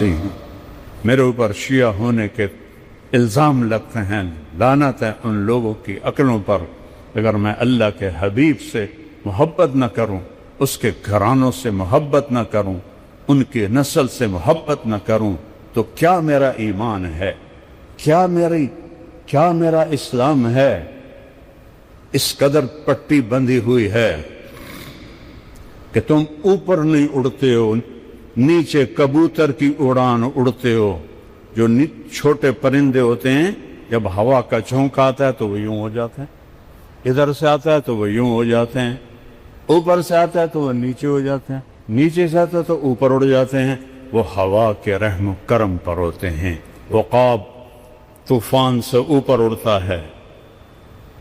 ہوں میرے اوپر شیعہ ہونے کے الزام لگتے ہیں، لعنت ہے ان لوگوں کی عقلوں پر۔ اگر میں اللہ کے حبیب سے محبت نہ کروں، اس کے گھرانوں سے محبت نہ کروں، ان کی نسل سے محبت نہ کروں، تو کیا میرا ایمان ہے؟ کیا میرا اسلام ہے؟ اس قدر پٹی بندھی ہوئی ہے کہ تم اوپر نہیں اڑتے ہو، نیچے کبوتر کی اڑان اڑتے ہو۔ جو چھوٹے پرندے ہوتے ہیں جب ہوا کا جھونکا آتا ہے تو وہ یوں ہو جاتے ہیں، ادھر سے آتا ہے تو وہ یوں ہو جاتے ہیں، اوپر سے آتا ہے تو وہ نیچے ہو جاتے ہیں، نیچے سے آتا ہے تو اوپر اڑ جاتے ہیں۔ وہ ہوا کے رحم و کرم پر ہوتے ہیں۔ عقاب طوفان سے اوپر اڑتا ہے،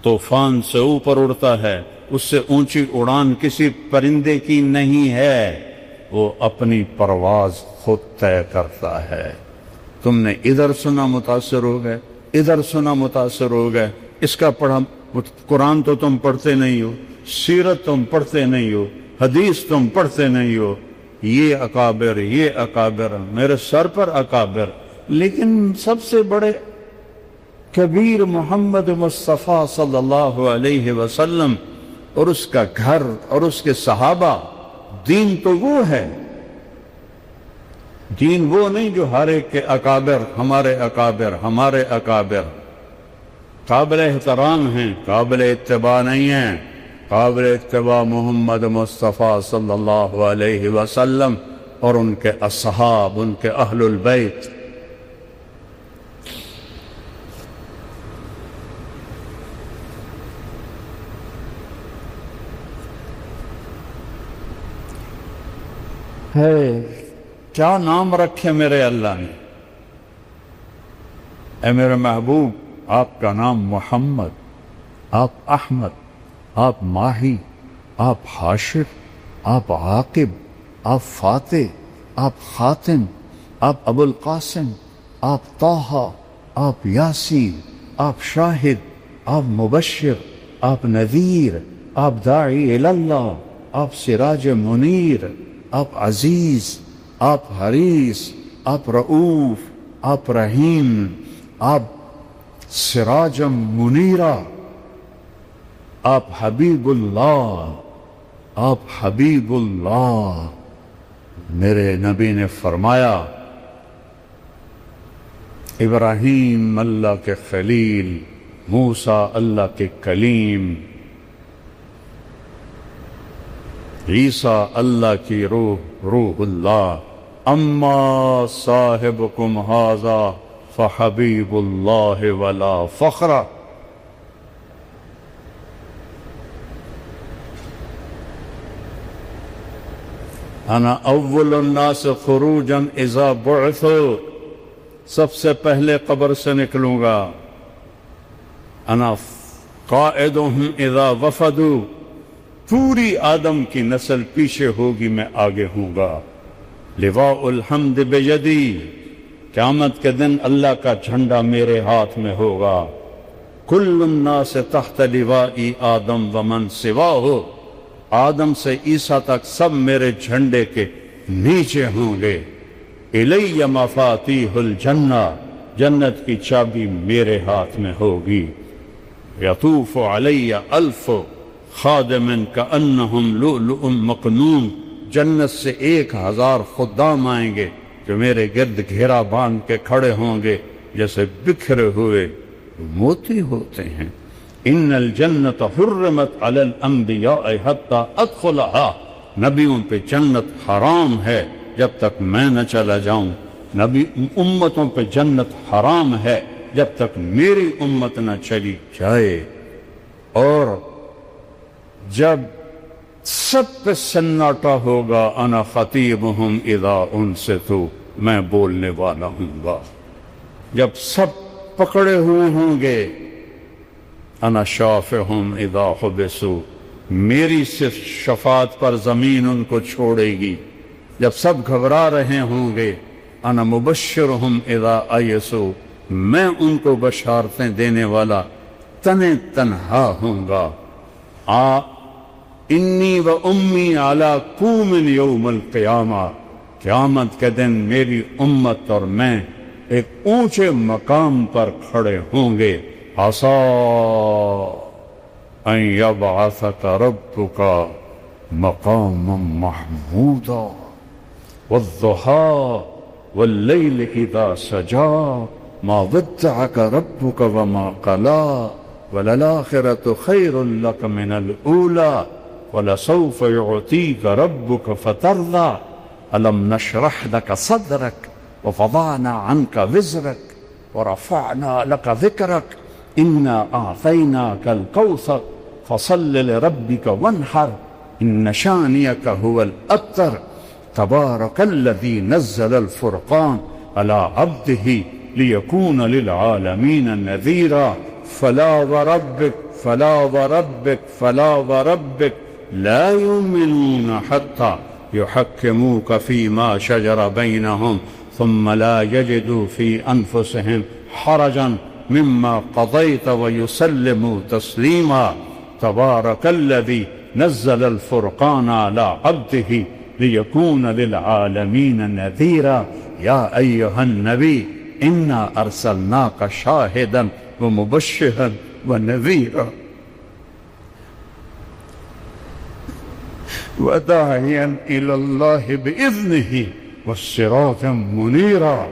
طوفان سے اوپر اڑتا ہے، اس سے اونچی اڑان کسی پرندے کی نہیں ہے، وہ اپنی پرواز خود طے کرتا ہے۔ تم نے ادھر سنا متاثر ہو گئے، ادھر سنا متاثر ہو گئے۔ اس کا پڑھا قرآن تو تم پڑھتے نہیں ہو، سیرت تم پڑھتے نہیں ہو، حدیث تم پڑھتے نہیں ہو۔ یہ اکابر میرے سر پر اکابر، لیکن سب سے بڑے کبیر محمد مصطفیٰ صلی اللہ علیہ وسلم اور اس کا گھر اور اس کے صحابہ۔ دین تو وہ ہے، دین وہ نہیں جو ہر ایک کے اکابر، ہمارے اکابر قابل احترام ہیں، قابل اتباع نہیں ہیں۔ قابل اتباع محمد مصطفیٰ صلی اللہ علیہ وسلم اور ان کے اصحاب، ان کے اہل البیت۔ کیا نام رکھے میرے اللہ نے؟ اے میرے محبوب، آپ کا نام محمد، آپ احمد، آپ ماہی، آپ حاشر، آپ عاقب، آپ فاتح، آپ خاتم، آپ ابو القاسم، آپ طٰہٰ، آپ یاسین، آپ شاہد، آپ مبشر، آپ نذیر، آپ داعی اللہ، آپ سراج منیر، آپ عزیز، آپ حریص، آپ رؤوف، آپ رحیم، آپ سراج منیرہ، آپ حبیب اللہ، آپ حبیب اللہ۔ میرے نبی نے فرمایا، ابراہیم اللہ کے خلیل، موسیٰ اللہ کے کلیم، عیسیٰ اللہ کی روح اللہ، اما صاحبکم ھذا فحبیب اللہ ولا فخر۔ انا اول الناس خروجا اذا بعثوا، سب سے پہلے قبر سے نکلوں گا۔ انا قائدهم اذا وفدوا، پوری آدم کی نسل پیچھے ہوگی، میں آگے ہوں گا۔ لواء الحمد بیدی، قیامت کے دن اللہ کا جھنڈا میرے ہاتھ میں ہوگا۔ کل الناس تحت لوائی آدم ومن سواہ، آدم سے عیسیٰ تک سب میرے جھنڈے کے نیچے ہوں گے۔ الی مفاتیح الجنہ، جنت کی چابی میرے ہاتھ میں ہوگی۔ یطوف علی الف خادم کأنہم لؤلؤ مکنون، جنت سے 1000 خدام آئیں گے جو میرے گرد گھیرا باندھ کے کھڑے ہوں گے جیسے بکھرے ہوئے موتی ہوتے ہیں۔ ان الجنت حرمت علی الانبیاء حتی ادخلها، نبیوں پہ جنت حرام ہے جب تک میں نہ چلا جاؤں۔ نبی امتوں پہ جنت حرام ہے جب تک میری امت نہ چلی جائے۔ اور جب سب پہ سناٹا ہوگا، انا خطیبہم اذا انصتوا، میں بولنے والا ہوں گا۔ جب سب پکڑے ہوئے ہوں گے، انا شافعہم اذا حبسوا، میری صرف شفاعت پر زمین ان کو چھوڑے گی۔ جب سب گھبرا رہے ہوں گے، انا مبشرہم اذا ایسوا، میں ان کو بشارتیں دینے والا تنہا ہوں گا۔ انی و امی علی قوم یوم القیامہ، قیامت کے دن میری امت اور میں ایک اونچے مقام پر کھڑے ہوں گے. عسا ان یبعثک ربک مقاما محمودا والضحى واللیل اذا سجا ما ودعک ربک وما قلا وللآخرة خیر لک من الاولی ولسوف يعطيك ربك فترضى ألم نشرح لك صدرك ووضعنا عنك وزرك ورفعنا لك ذكرك إنا أعطيناك الكوثر فصل لربك وانحر إن شانئك هو الأبتر تبارك الذي نزل الفرقان على عبده ليكون للعالمين نذيرا فلا وربك فلا وربك فلا وربك لا يؤمنون حتى يحكموك فيما شجر بينهم ثم لا يجدوا في أنفسهم حرجا مما قضيت ويسلموا تسليما تبارك الذي نزل الفرقان على عبده ليكون للعالمين نذيرا يا أيها النبي إنا أرسلناك شاهدا ومبشرا ونذيرا وداعيا إلى الله بإذنه والسراجا منيرا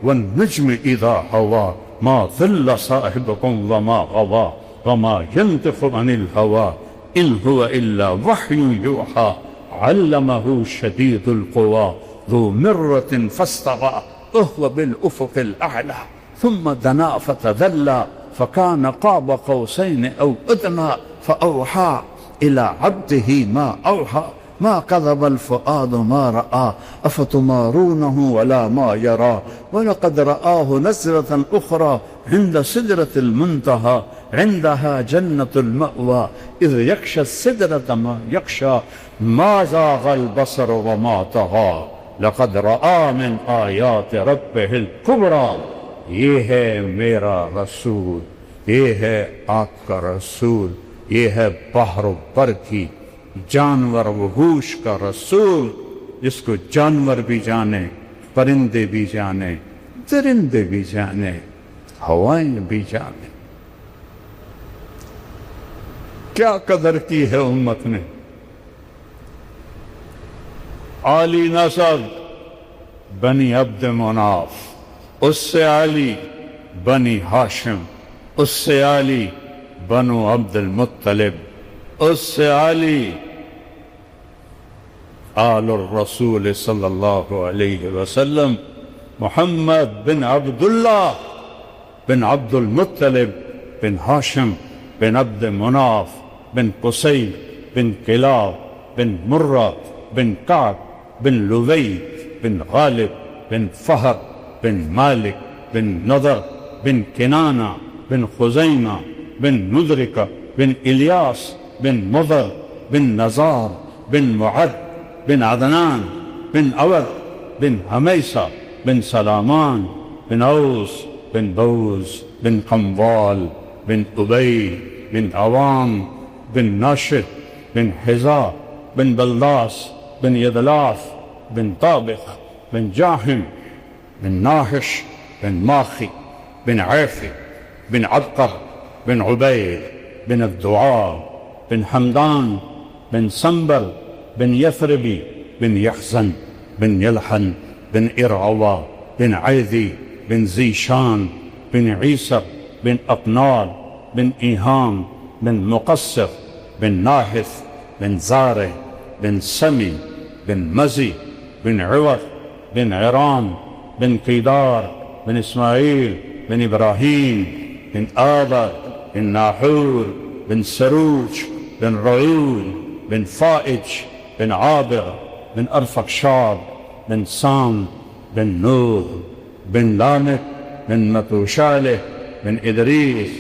والنجم إذا هوى ما ضل صاحبكم وما غوى وما ينطق عن الهوى إن هو إلا وحي يوحى علمه شديد القوى ذو مرة فاستوى وهو بالأفق الأعلى ثم دنا فتدلى فكان قاب قوسين أو أدنى فأوحى إلى عبده ما أوحى ما كذب الفؤاد ما رأى أفتمارونه ولا ما يرى ولقد رآه نزلة أخرى عند سدرة المنتهى عندها جنة المأوى إذ يغشى السدرة ما يغشى ما زاغ البصر وما طغى لقد رأى من آيات ربه الكبرى یہ ہے میرا رسول، یہ ہے آپ کا رسول، یہ ہے بحر و بر کی جانور وحوش کا رسول، جس کو جانور بھی جانے، پرندے بھی جانے، درندے بھی جانے، ہوائیں بھی جانے. کیا قدر کی ہے امت نے. عالی نسب بنی عبد مناف، اس سے عالی بنی ہاشم، اس سے عالی بنو عبد المطلب، اس سے عالی آل الرسول صلی اللہ علیہ وسلم محمد بن عبداللہ بن عبد المطلب بن ہاشم بن عبد مناف بن قصی بن کلاب بن مرہ بن کعب بن لوی بن غالب بن فہر بن مالک بن نضر بن کنانہ بن خزیمہ بن مدرکہ بن الیاس بن مضر بن نزار بن معد بن عدنان بن عود بن حمیسہ بن سلامان بن اوس بن بوز بن قموال بن ابی بن عوام بن ناشد بن حذاء بن بلداس بن يدلاف بن طابق بن جاحم بن ناحش بن ماخي بن عافي بن عبقر بن عبيد بن الدعاء بن حمدان بن سنبل بن يثربي بن يحزن بن يلحن بن إرعوى بن عيذي بن زيشان بن عيسر بن أقنال بن إيهام بن مقصر بن ناحث بن زاره بن سمي بن مزي بن عوض بن عرام بن قيدار بن إسماعيل بن إبراهيم بن آذر بن ناحور بن سروج بن رعود بن فائج بن عابر بن أرفقشاد بن سام بن نوح بن لامك بن متوشالة بن إدريس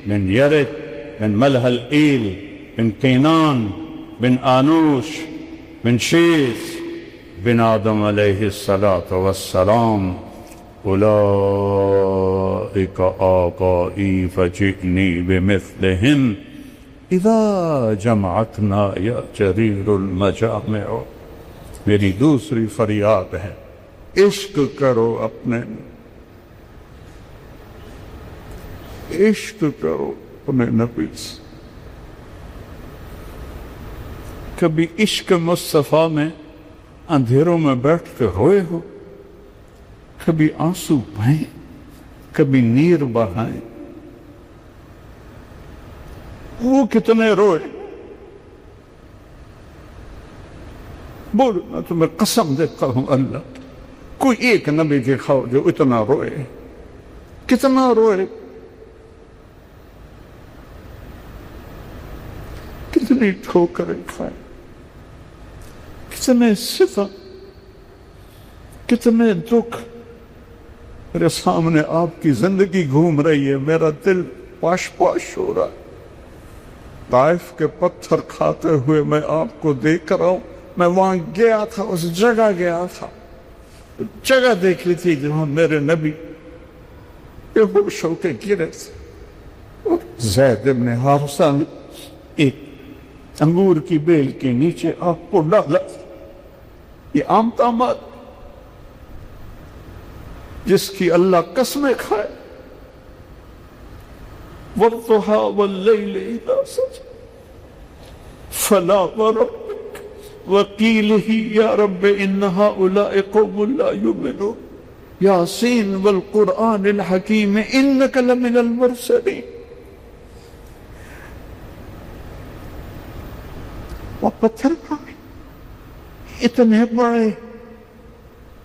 بن يرد بن ملهلئيل بن كينان بن آنوش بن شيث بن آدم عليه الصلاة والسلام أولئك آبائي فجئني بمثلهم اذا جمعتنا یا جریر المجامع. میری دوسری فریاد ہے عشق کرو اپنے، عشق کرو اپنے نبی سے۔ کبھی عشق مصطفیٰ میں اندھیروں میں بیٹھ کے روئے ہو؟ کبھی آنسو بہائیں، کبھی نیر بہائیں؟ وہ کتنے روئے؟ بولو میں تمہیں قسم دیتا ہوں اللہ، کوئی ایک نبی دکھاؤ جو اتنا روئے، کتنا روئے، کتنی ٹھوکریں کھائے، کتنے ستم، کتنے دکھ۔ میرے سامنے آپ کی زندگی گھوم رہی ہے، میرا دل پاش پاش ہو رہا ہے۔ طائف کے پتھر کھاتے ہوئے میں آپ کو دیکھ رہا ہوں، میں وہاں گیا تھا، اس جگہ گیا تھا، جگہ دیکھ لی تھی جہاں میرے نبی بے ہوش ہو کے گرے تھے۔ زید بن حارثہ نے ایک انگور کی بیل کے نیچے آپ کو ڈالا۔ یہ عام طامات جس کی اللہ قسمیں کھائے۔ وَالضُّحَىٰ وَاللَّيْلِ إِذَا سَجَىٰ فَلَا وَرَبِّكَ وَقِيلِهِ يَا رَبِّ إِنَّ هَٰؤُلَاءِ قَوْمٌ لَا يُؤْمِنُونَ یاسین وَالْقُرْآنِ الْحَكِیمِ إِنَّكَ لَمِنَ الْمُرْسَلِينَ۔ وہ پتھر کھائے اتنے بڑے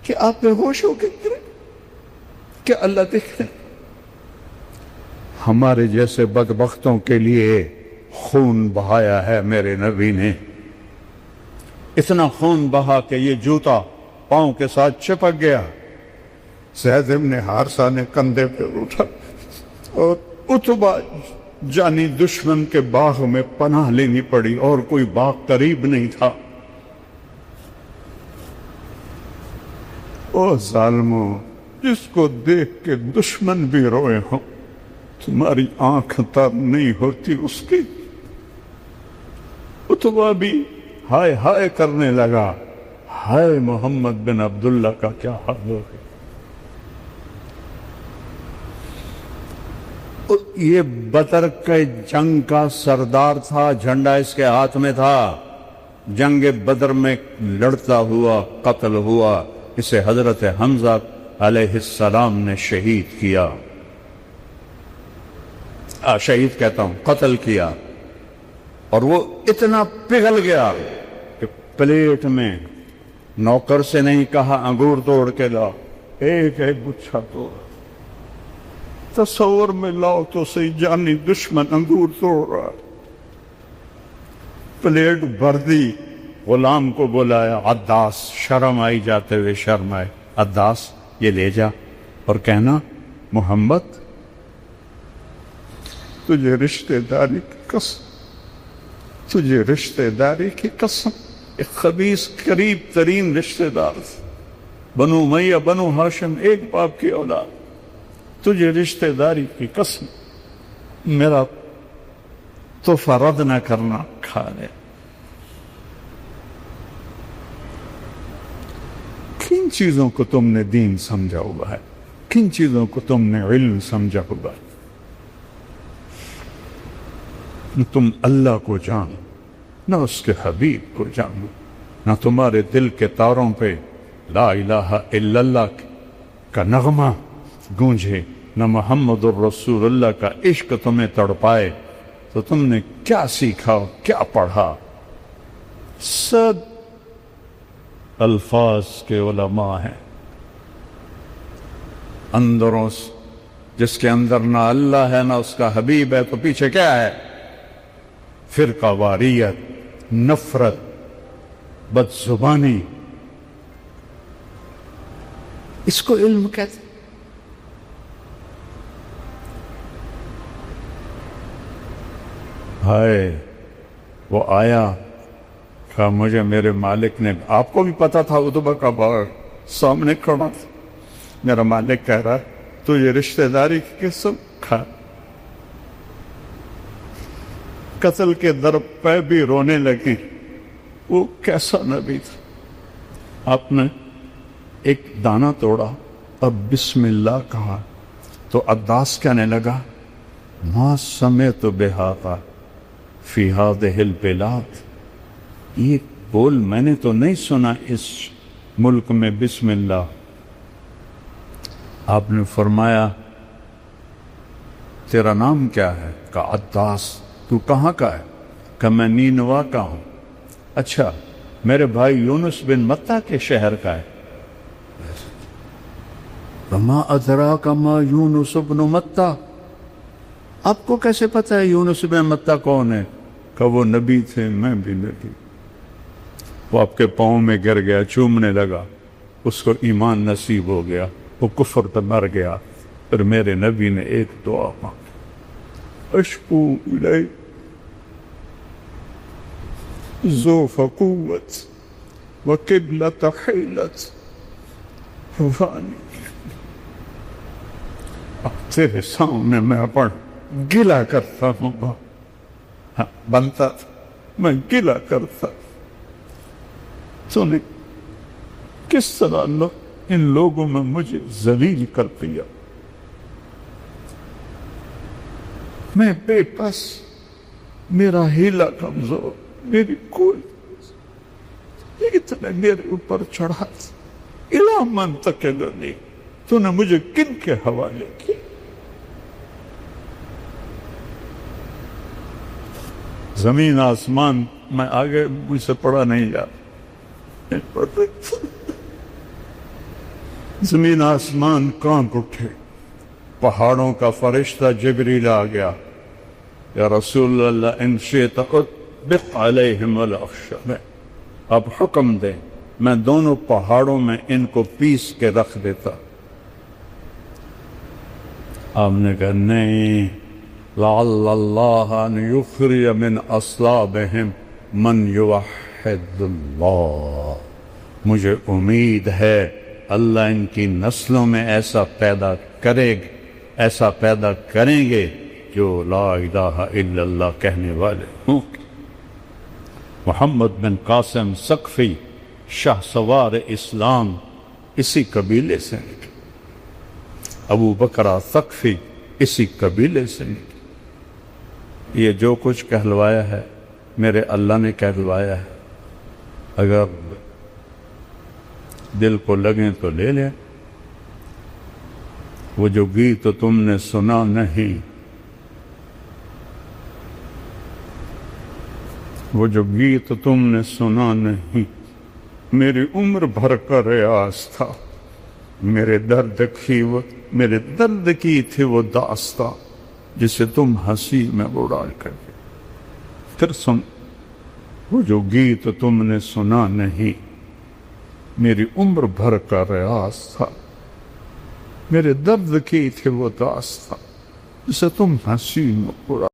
کہ آپ بے ہوش ہو کے گرے، کہ اللہ دیکھ رہے۔ ہمارے جیسے بدبختوں کے لیے خون بہایا ہے میرے نبی نے، اتنا خون بہا کہ یہ جوتا پاؤں کے ساتھ چپک گیا۔ زید بن حارثہ نے کندھے پہ اٹھا اور عتبہ جانی دشمن کے باغ میں پناہ لینی پڑی، اور کوئی باغ قریب نہیں تھا۔ او ظالموں، جس کو دیکھ کے دشمن بھی روئے ہوں، تمہاری آنکھ تر نہیں ہوتی اس کی۔ عتبہ بھی ہائے ہائے کرنے لگا، ہائے محمد بن عبداللہ کا کیا حال ہو گیا۔ یہ بدر کے جنگ کا سردار تھا، جھنڈا اس کے ہاتھ میں تھا، جنگ بدر میں لڑتا ہوا قتل ہوا، اسے حضرت حمزہ علیہ السلام نے شہید کیا، شہید کہتا ہوں قتل کیا، اور وہ اتنا پگھل گیا کہ پلیٹ میں نوکر سے نہیں کہا انگور توڑ کے لا، ایک ایک گچھا توڑ۔ تصور میں لاؤ تو صحیح، جانی دشمن انگور توڑ رہا، پلیٹ بھر دی، غلام کو بلایا، عداس، شرم آئی جاتے ہوئے شرم آئے، عداس یہ لے جا اور کہنا محمد تجھے رشتہ داری کی قسم، تجھے رشتہ داری کی قسم، ایک خبیث قریب ترین رشتہ دار، بنو امیہ بنو ہاشم ایک باپ کی اولاد، تجھے رشتہ داری کی قسم میرا تحفہ رد نہ کرنا، کھا لے۔ کن چیزوں کو تم نے دین سمجھا ہوا ہے، کن چیزوں کو تم نے علم سمجھا ہوا ہے؟ تم اللہ کو جانو، نہ اس کے حبیب کو جانو، نہ تمہارے دل کے تاروں پہ لا الہ الا اللہ کا نغمہ گونجے، نہ محمد الرسول اللہ کا عشق تمہیں تڑپائے، تو تم نے کیا سیکھا، کیا پڑھا؟ سب الفاظ کے علماء ہیں، اندروں جس کے اندر نہ اللہ ہے نہ اس کا حبیب ہے، تو پیچھے کیا ہے؟ فرقہ واریت، نفرت، بد زبانی، اس کو علم کہتے ہیں۔ ہائے وہ آیا، کہا مجھے میرے مالک نے، آپ کو بھی پتا تھا عتبہ کا باغ سامنے کھڑا تھا، میرا مالک کہہ رہا ہے تو یہ رشتہ داری کی قسم کھا۔ قتل کے در پہ بھی رونے لگے۔ وہ کیسا نبی تھا، آپ نے ایک دانہ توڑا اور بسم اللہ کہا تو عداس کہنے لگا ما سمعت بہذا فی ہذہ البلاد، یہ بول میں نے تو نہیں سنا اس ملک میں بسم اللہ۔ آپ نے فرمایا تیرا نام کیا ہے؟ کہا عداس۔ تو کہاں کا ہے؟ کہا میں نینوا کا ہوں۔ اچھا میرے بھائی یونس بن متہ کے شہر کا ہے؟ وما ادراک ما یونس بن متہ، آپ کو کیسے پتہ ہے یونس بن متہ کون ہے؟ کہ وہ نبی تھے، میں بھی نبی۔ وہ آپ کے پاؤں میں گر گیا، چومنے لگا، اس کو ایمان نصیب ہو گیا، وہ کفر پہ مر گیا۔ پھر میرے نبی نے ایک دعا مانگی، اشکو الیک ذوف قوت وقلت حیلت فانی، تیرے سامنے میں اپن گلا کرتا ہوں، بنتا تھا میں گلا کرتا، تو نے کس طرح ان لوگوں میں مجھے ذلیل کر دیا، میں بے بس، میرا ہیلا کمزور، میری کوئی اتنے میرے اوپر چڑھا، الا من تکلنی، تو نے مجھے کن کے حوالے کیا؟ زمین آسمان، میں آگے مجھ سے پڑھا نہیں جاتا، زمین آسمان کانپ اٹھے، پہاڑوں کا فرشتہ جبریل آ گیا، یا رسول اللہ ان شئت اطبق علیہم الاخشب، اب حکم دیں میں دونوں پہاڑوں میں ان کو پیس کے رکھ دیتا۔ آپ نے کہا نہیں، لعل اللہ ان یخرج من اصلابہم من یوحد اللہ، مجھے امید ہے اللہ ان کی نسلوں میں ایسا پیدا کریں گے جو لا الہ الا اللہ کہنے والے ہوں۔ محمد بن قاسم ثقفی شاہ سوار اسلام اسی قبیلے سے نکلے، ابو بکرہ ثقفی اسی قبیلے سے نکلے۔ یہ جو کچھ کہلوایا ہے میرے اللہ نے کہلوایا ہے، اگر دل کو لگیں تو لے لیں۔ وہ جو گیت تم نے سنا نہیں، وہ جو گیت تم نے سنا نہیں، میری عمر بھر کا ریاض تھا، میرے درد کی تھی وہ داستاں جسے تم ہنسی میں اڑا کر گئے۔ پھر سن، وہ جو گیت تم نے سنا نہیں، میری عمر بھر کا ریاض تھا، میرے درد کی تھی وہ داستاں جسے تم ہنسی میں اڑا